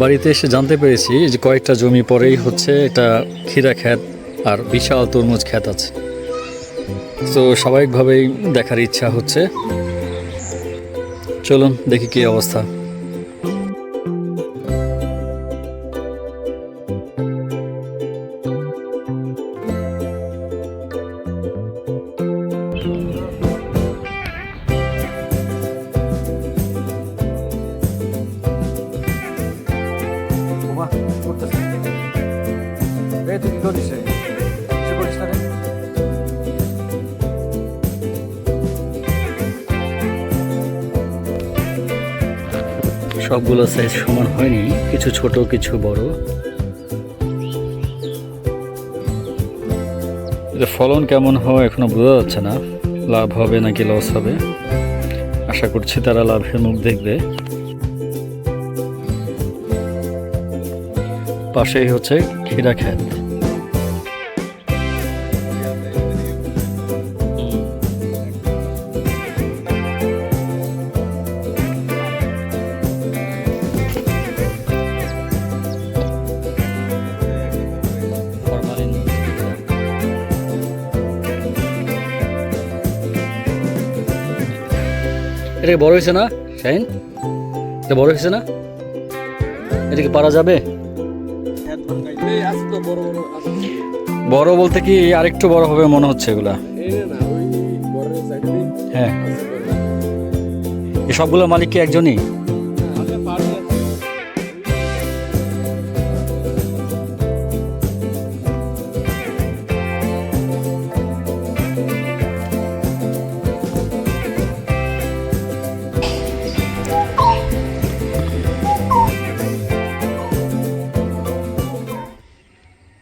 বাড়িতে এসে জানতে পেরেছি যে কয়েকটা জমি পরেই হচ্ছে এটা ক্ষীরা ক্ষেত আর বিশাল তরমুজ ক্ষেত আছে। তো স্বাভাবিকভাবেই দেখার ইচ্ছা হচ্ছে। চলুন দেখি কী অবস্থা। সবগুলো সাইজ সমান হয়নি, কিছু ছোট কিছু বড়। ফলন কেমন হয় এখনো বোঝা যাচ্ছে না, লাভ হবে নাকি লস হবে। আশা করছি তারা লাভের মুখ দেখবে। পাশেই হচ্ছে ক্ষীরা ক্ষেত। এটা বড় হয়েছে না শাহিন? এটা বড় হয়েছে না? এটা কি পারা যাবে? বড় বলতে কি আরেকটু বড় হবে মনে হচ্ছে এগুলা। হ্যাঁ, এই সবগুলো মালিক কি একজনই?